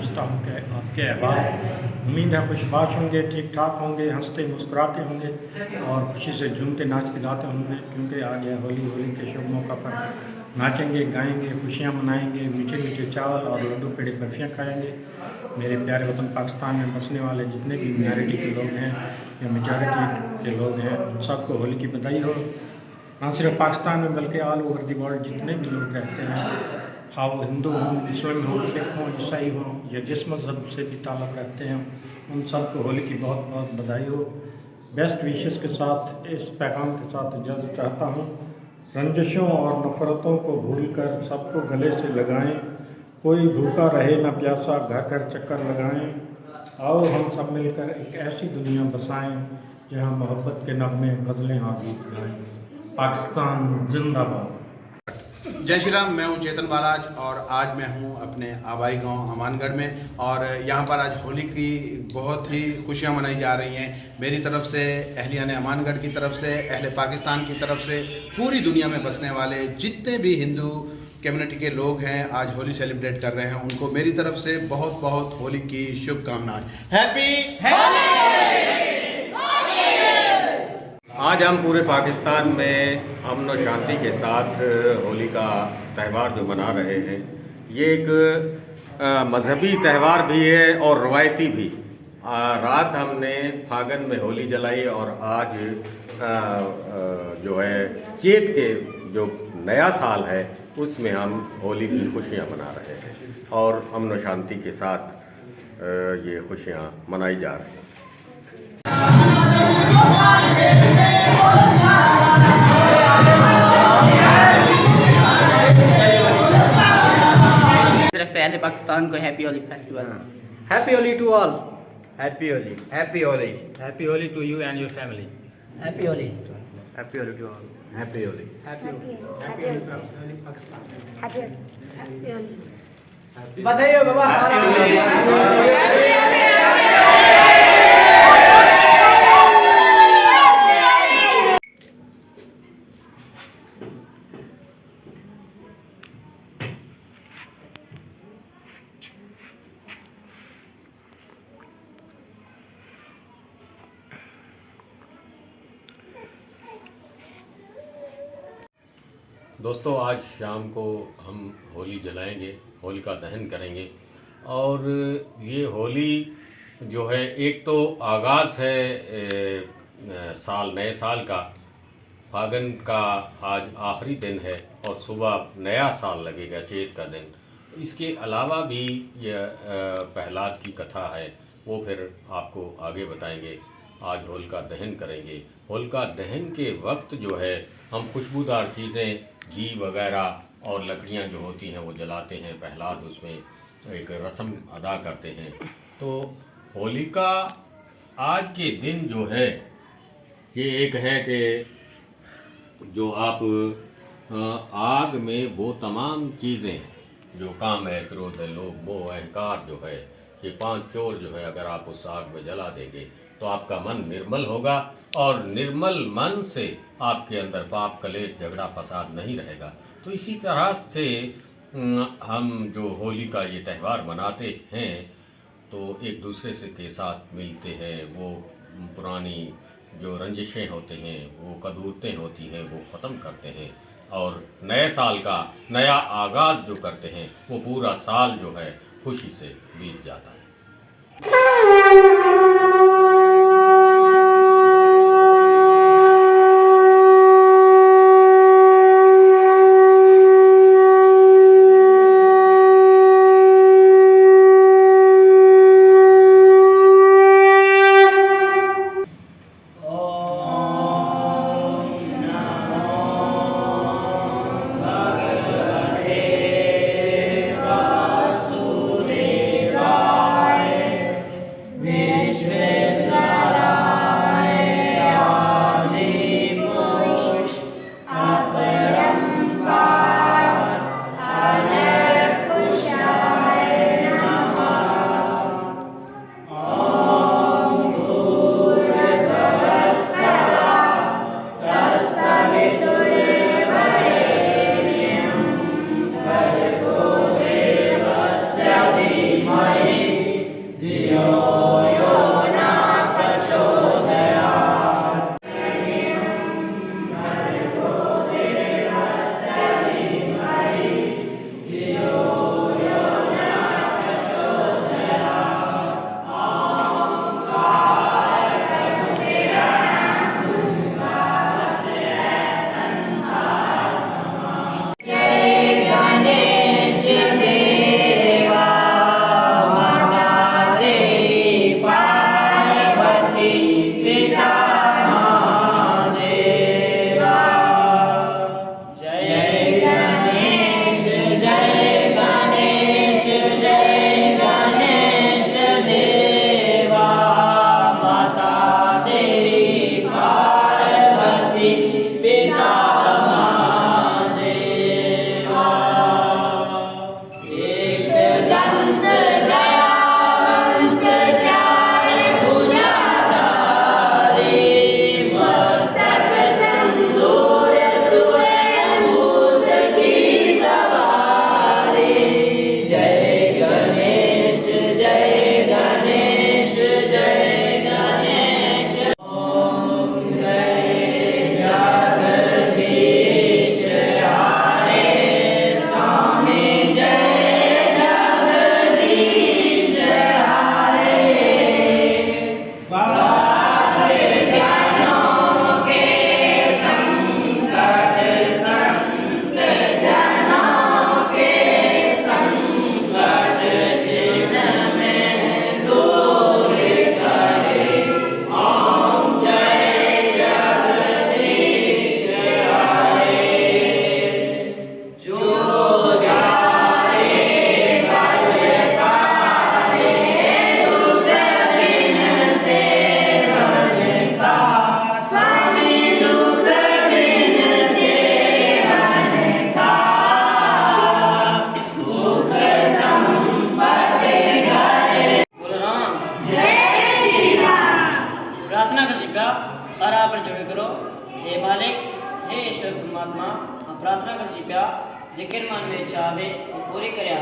पूछता हूँ कि आपके अहवाल। उम्मीद है खुशबाश होंगे, ठीक ठाक होंगे, हंसते मुस्कुराते होंगे और खुशी से झूमते नाचते गाते होंगे, क्योंकि आज है होली। होली के शुभ मौका पर नाचेंगे, गाएंगे, खुशियाँ मनाएंगे, मीठे मीठे चावल और लड्डू पेड़े बर्फियाँ खाएंगे। मेरे प्यारे वतन पाकिस्तान में बसने वाले जितने भी माइनॉरिटी के लोग हैं या मेजॉरिटी के लोग हैं, उन सबको होली की बधाई हो। ना सिर्फ पाकिस्तान में बल्कि ऑल ओवर दी वर्ल्ड जितने भी लोग रहते हैं, खा वो हिंदू हों, मुस्लिम हों, सिख हों, ईसाई हों या जिस मज़हब से भी ताल्लुक़ रखते हैं, उन सबको होली की बहुत बहुत बधाई हो। बेस्ट विशेस के साथ इस पैगाम के साथ इजाज़त चाहता हूँ। रंजिशों और नफ़रतों को भूलकर सबको गले से लगाएं, कोई भूखा रहे ना प्यासा, घर घर चक्कर लगाएं। आओ हम सब मिलकर एक ऐसी दुनिया बसाएं जहां मोहब्बत के नगमे, गज़लें और गीत गाएं। पाकिस्तान जिंदाबाद। जय श्री राम। मैं हूं चेतन बालाज और आज मैं हूं अपने आबाई गांव अमानगढ़ में और यहां पर आज होली की बहुत ही खुशियां मनाई जा रही हैं। मेरी तरफ से, अहलियान अमानगढ़ की तरफ से, अहले पाकिस्तान की तरफ से, पूरी दुनिया में बसने वाले जितने भी हिंदू कम्युनिटी के लोग हैं आज होली सेलिब्रेट कर रहे हैं, उनको मेरी तरफ से बहुत बहुत होली की शुभकामनाएं। हैप्पी होली। आज हम पूरे पाकिस्तान में अमन और शांति के साथ होली का त्यौहार जो मना रहे हैं, ये एक मजहबी त्यौहार भी है और रवायती भी। रात हमने फागन में होली जलाई और आज जो है चैत के जो नया साल है उसमें हम होली की खुशियाँ मना रहे हैं और अमन और शांति के साथ ये खुशियाँ मनाई जा रही हैं। तरफ से पाकिस्तान को happy Holi festival. Happy Holi to all. Happy Holi. Happy Holi. Happy Holi to you and your family. Happy Holi. Happy Holi to all. Happy Holi. Happy Holi. बधाई हो बाबा। दोस्तों, आज शाम को हम होली जलाएंगे, होलिका दहन करेंगे और ये होली जो है एक तो आगाज़ है नए साल का। फागन का आज आखिरी दिन है और सुबह नया साल लगेगा, चैत का दिन। इसके अलावा भी यह प्रहलाद की कथा है, वो फिर आपको आगे बताएंगे। आज होलिका दहन करेंगे। होलिका दहन के वक्त जो है हम खुशबूदार चीज़ें, घी वगैरह और लकड़ियाँ जो होती हैं वो जलाते हैं। प्रहलाद उसमें एक रस्म अदा करते हैं। तो होलिका आज के दिन जो है ये एक है कि जो आप आग में वो तमाम चीज़ें जो काम है, क्रोध है, लोभ, मोह, अहंकार जो है, ये 5 चोर जो है अगर आप उस आग में जला देंगे तो आपका मन निर्मल होगा और निर्मल मन से आपके अंदर पाप, कलेश, झगड़ा, फसाद नहीं रहेगा। तो इसी तरह से हम जो होली का ये त्यौहार मनाते हैं तो एक दूसरे से के साथ मिलते हैं, वो पुरानी जो रंजिशें होते हैं, वो कदूरतें होती हैं, वो ख़त्म करते हैं और नए साल का नया आगाज़ जो करते हैं वो पूरा साल जो है खुशी से बीत जाता है। मालिक हे ईश्वर परमात्मा प्रार्थना कर पिया जिक्र मन में चाहे पूरी करया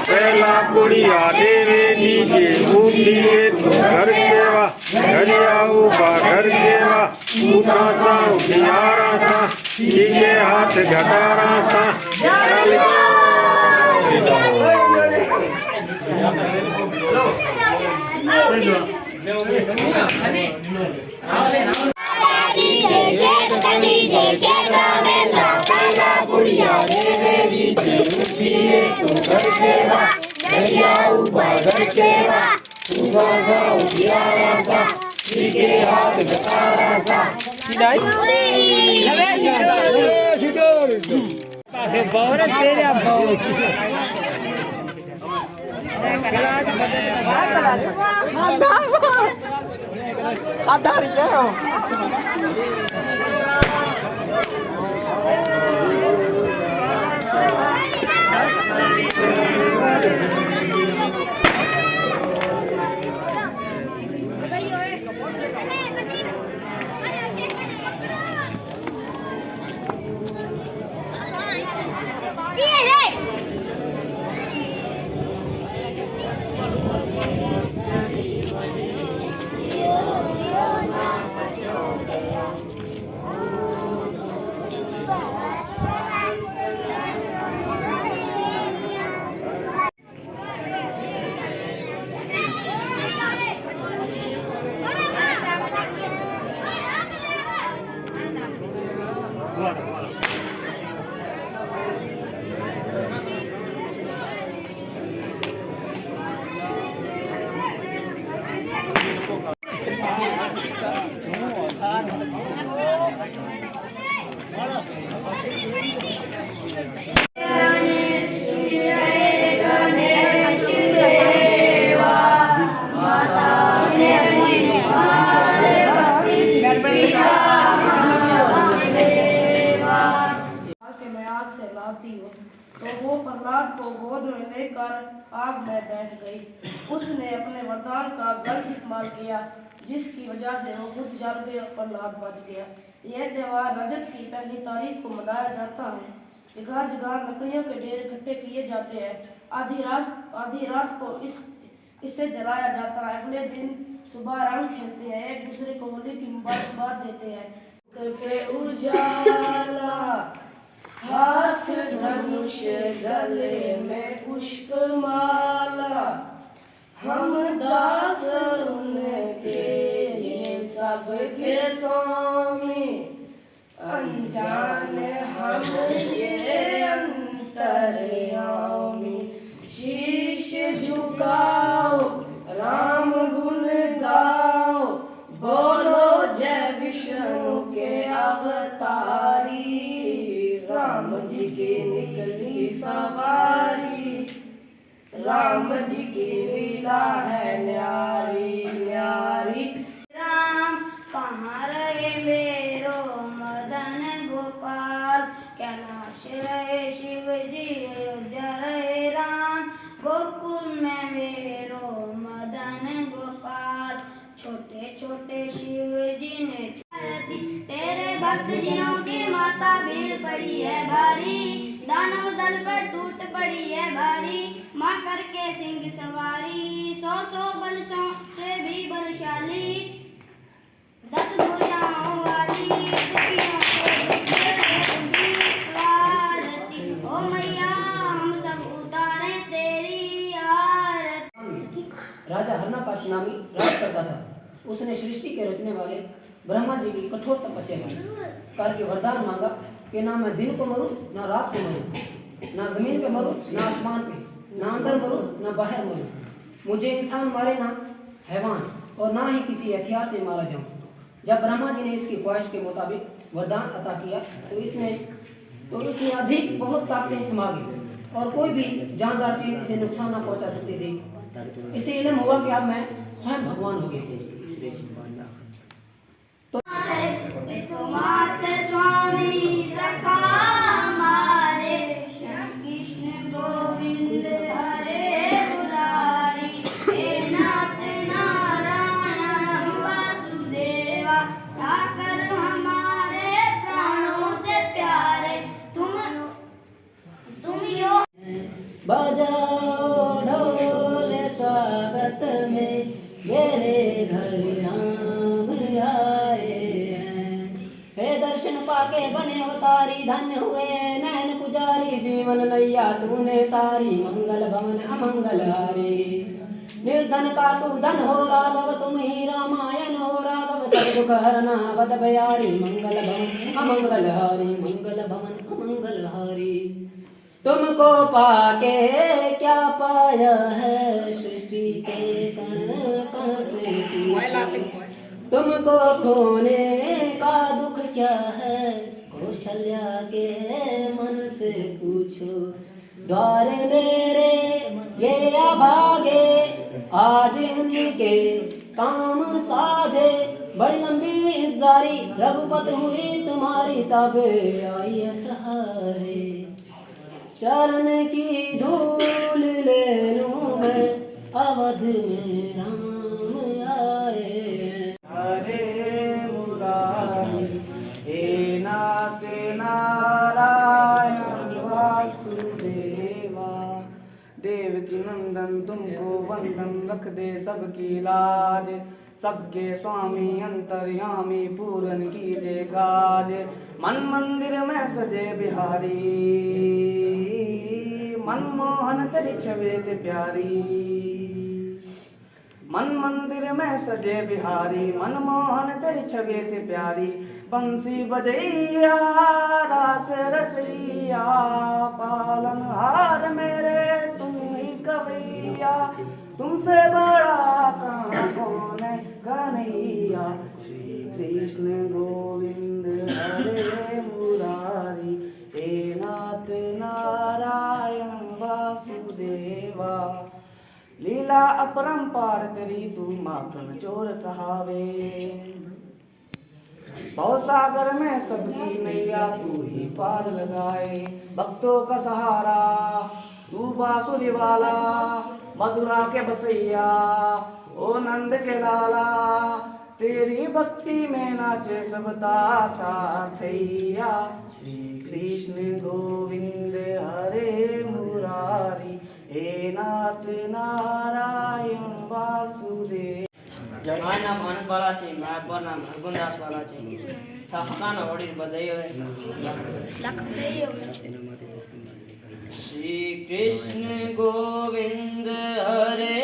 पहला कुड़िया देवे नीचे उठिए तो घर सेवा घरिया उबा घर सेवा उठा सा उठियारा सा सीधे हाथ घटारा सा तो वो प्रहलाद को गोद में लेकर आग में बैठ गई। उसने अपने वरदान का गलत इस्तेमाल किया, जिसकी वजह से वो खुद जल गए और प्रहलाद बच गया। यह त्यौहार रजत की पहली तारीख को मनाया जाता है। जगह जगह लकड़ियों के ढेर इकट्ठे किए जाते हैं। आधी रात को इसे जलाया जाता है। अगले दिन सुबह रंग खेलते हैं, एक दूसरे को होली की मुबारकबाद देते हैं। पे उजाला हाथ धनुष गले में पुष्पमाला, हम दास उनके ये सब के स्वामी, अनजान हम ये अंतर्यामी। शीश झुकाओ राम गुण गाओ, बोलो जय विष्णु के अवतारी। राम जी की निकली सवारी, राम जी की लीला है न्यारी न्यारी। राम कहाँ रहे मेरो मदन गोपाल, कैलाश रहे शिव जी अयोध्या रहे राम, गोकुल में मेरो मदन गोपाल। छोटे छोटे शिव जी ने तेरे भक्त जिनों की माता भीड़ पड़ी है भारी, दानव दल पर टूट पड़ी है भारी, माँ करके सिंह सवारी। 100 बलशों से भी बलशाली, 10 भुजाओं वाली, दुखियों को आरती। ओ मैया हम सब उतारे तेरी आरती। राजा हरनापाश नामी राज करता था। उसने सृष्टि के रचने वाले ब्रह्मा जी की कठोर तपस्या करके वरदान मांगा कि ना मैं दिन को मरूं ना रात को मरूं, ना जमीन पे मरूं ना आसमान पे, ना अंदर मरूं ना बाहर मरूं, मुझे इंसान मारे ना हैवान, और ना ही किसी हथियार से मारा जाऊं। जब ब्रह्मा जी ने इसकी ख्वाहिश के मुताबिक वरदान अता किया तो इसने अधिक बहुत ताकतें समा गई और कोई भी जानदार चीज इसे नुकसान ना पहुंचा सकती थी। इसे इल्म हुआ कि अब मैं स्वयं भगवान हो गया। मात स्वामी सखा हमारे, कृष्ण गोविंद हरे मुरारी। हे नाथ नारायण वासुदेवा, ठाकर हमारे प्राणों से प्यारे। तुम यो बजाओ ढोल स्वागत में, मेरे घर राम आए हैं। हे दर्शन पाके बने अवतारी, धन्य हुए नैन पुजारी। जीवन नैया तूने तारी, मंगल भवन अमंगल हारी। निर्धन का तू धन हो राघव, तुम ही रामायण हो राघव। सब दुख हरना बद बयारी, मंगल भवन अमंगल हारी, मंगल भवन अमंगल हारी। तुमको पाके क्या पाया है, सृष्टि के कण कण से पूछो। तुमको खोने का दुख क्या है, कौशल्या के मन से पूछो। द्वार मेरे ये अभागे, आज उनके काम साजे। बड़ी लंबी इंतजारी रघुपत हुई तुम्हारी, तब आई है सहारे। चरण की धूल ले लूं मैं, अवध में राम आए। हरे मुरारी, हे नाथ नारायण वासुदेवा। देवकी नंदन तुमको वंदन, रख दे सबकी लाज। सबके स्वामी अंतर्यामी, पूरन कीजिए काज। मन मंदिर में सजे बिहारी, मनमोहन तेरी छवि ते प्यारी। मन मंदिर में सजे बिहारी, मनमोहन तेरी छवि ते प्यारी। बंसी बजैया रास रसैया, पालनहार मेरे तुम ही कवैया। तुमसे बड़ा कहाँ कौन है कन्हैया। श्री कृष्ण गोविंद हरे मुरारी, हे नाथ नारायण वासुदेवा। लीला अपरंपार तेरी तू माखन चोर कहावे। भव सागर में सबकी नैया तू ही पार लगाए। भक्तों का सहारा तू बांसुरी वाला, मथुरा के बसैया ओ नंद के लाला। तेरी भक्ति में नाचे सब ताता थैया। श्री कृष्ण गोविंद हरे मुरारी, हे नाथ नारायण वासुदेव। મારું નામ આનંદવાલા છે, મારા નામ હરગુણદાસવાલા છે. થકાનો વડીલ બધાયો શ્રી કૃષ્ણ ગોવિંદ હરે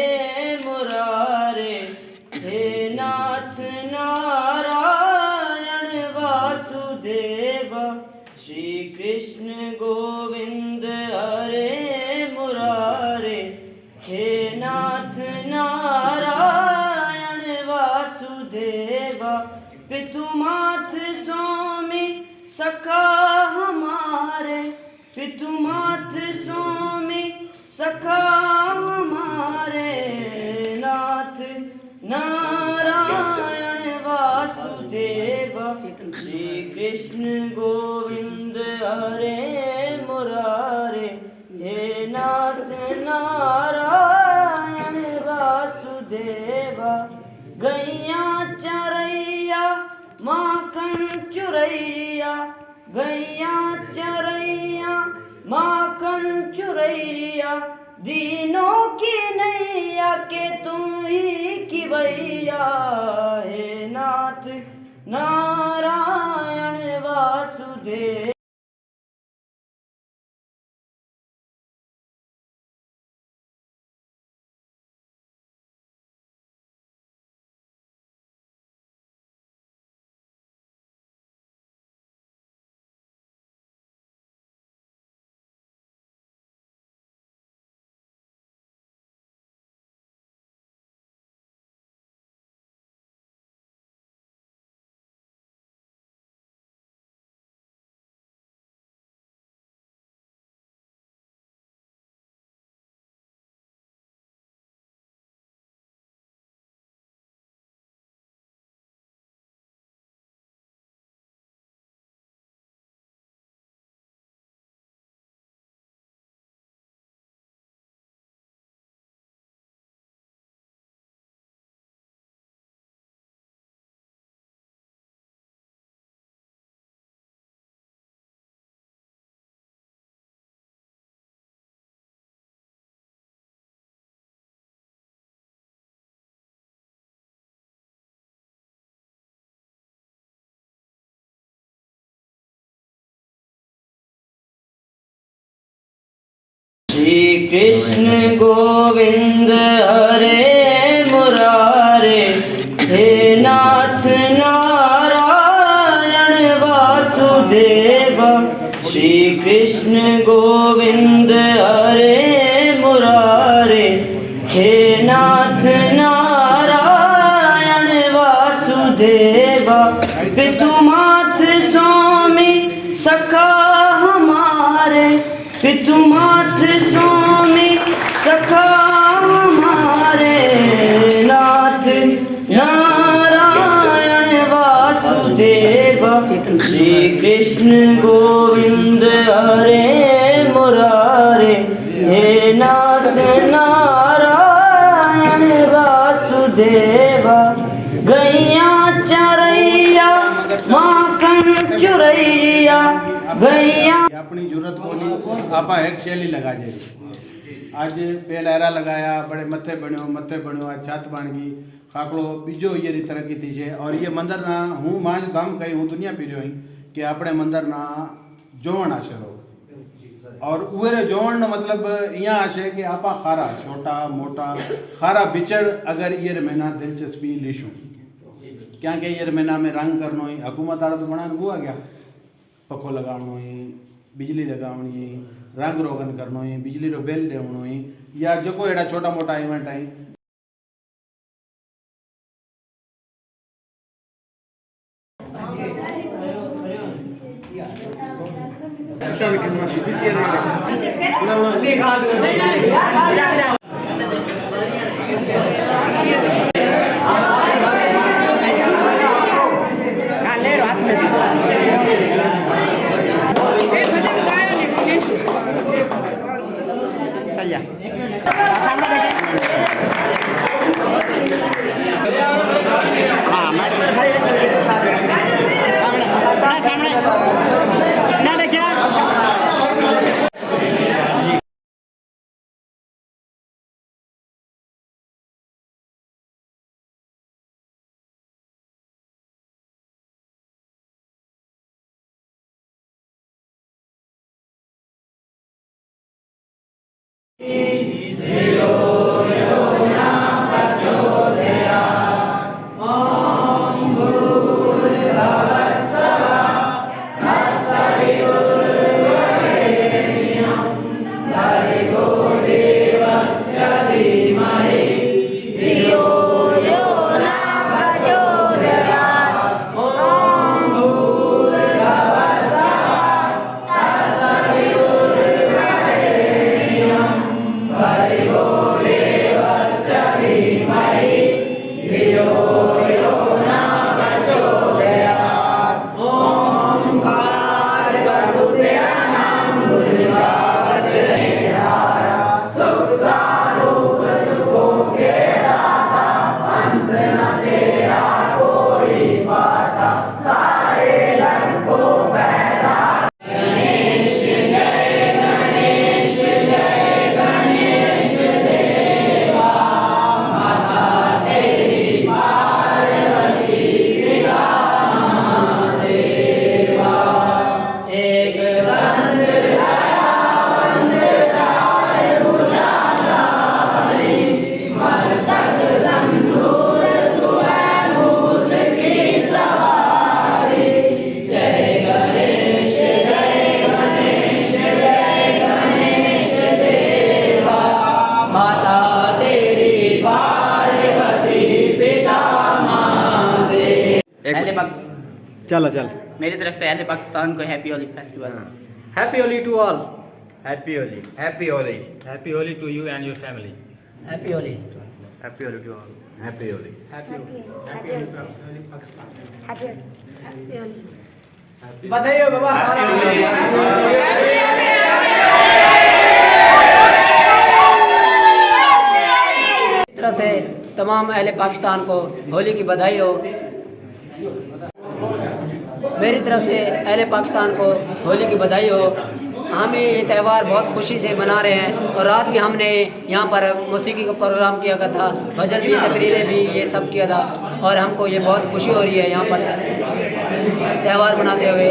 पितुमात स्वामी सखा हमारे नाथ नारायण वासुदेव श्री कृष्ण गोविंद हरे मुरारे हे नाथ नारायण वासुदेव गैया चरैया माखन चुरैया गैया चरैया माखन चुरैया दीनों की नैया के तुम ही की भैया हे नाथ नारायण वासुदेव। श्री कृष्ण गोविंद हरे मुरारे हे नाथ नारायण वासुदेव श्री कृष्ण गोविंद हरे मुरारे हे नाथ नारायण वासुदेव पितुमात स्वामी सखा हमारे पितुमात स्वामी सखा हमारे नाथ नारायण वासुदेव श्री कृष्ण गोविंद हरे मुरारे हे नाथ नारायण वासुदेव गैया चरैया माखन चुरैया गैया अपनी जरूरत बोली आपा एक शैली लगा जाए आज पेलहरा लगाया बड़े मत्थे बण्यो आज छत बन गई खाकड़ो बीजो ये तरक्की थी है और ये मंदिर ना हूँ मां धाम कही हूँ दुनिया पीरियो ही कि अपने मंदिर ना जोवण आशे लो और उरे जोवण न मतलब यहाँ आशे कि आपा खारा छोटा मोटा खारा बिचड़ अगर ये महीना दिलचस्पी लीशू क्या के ये महीना में रंग करनो ही हुकूमत आड़ा तो बना हुआ गया पखो लगावणो ही बिजली लगावणी ही रंग रोगन करनो ही बिजली रो बिल देवणो ही या जो कोई एड़ा छोटा मोटा इवेंट आई चलो चल मेरी तरफ से अहले पाकिस्तान को happy Holi festival. Happy Holi to all. Happy Holi. Happy Holi. Happy Holi to you and your family. Happy Holi. Happy Holi to all. Happy Holi. बधाई हो बाबा। तरफ से तमाम अहले पाकिस्तान को होली की बधाई हो। मेरी तरफ से अहले पाकिस्तान को होली की बधाई हो। हम ये त्यौहार बहुत खुशी से मना रहे हैं और रात भी हमने यहाँ पर मौसीकी का प्रोग्राम किया गया था, भजन भी, तकरीरें भी, ये सब किया था और हमको ये बहुत खुशी हो रही है यहाँ पर त्यौहार मनाते हुए।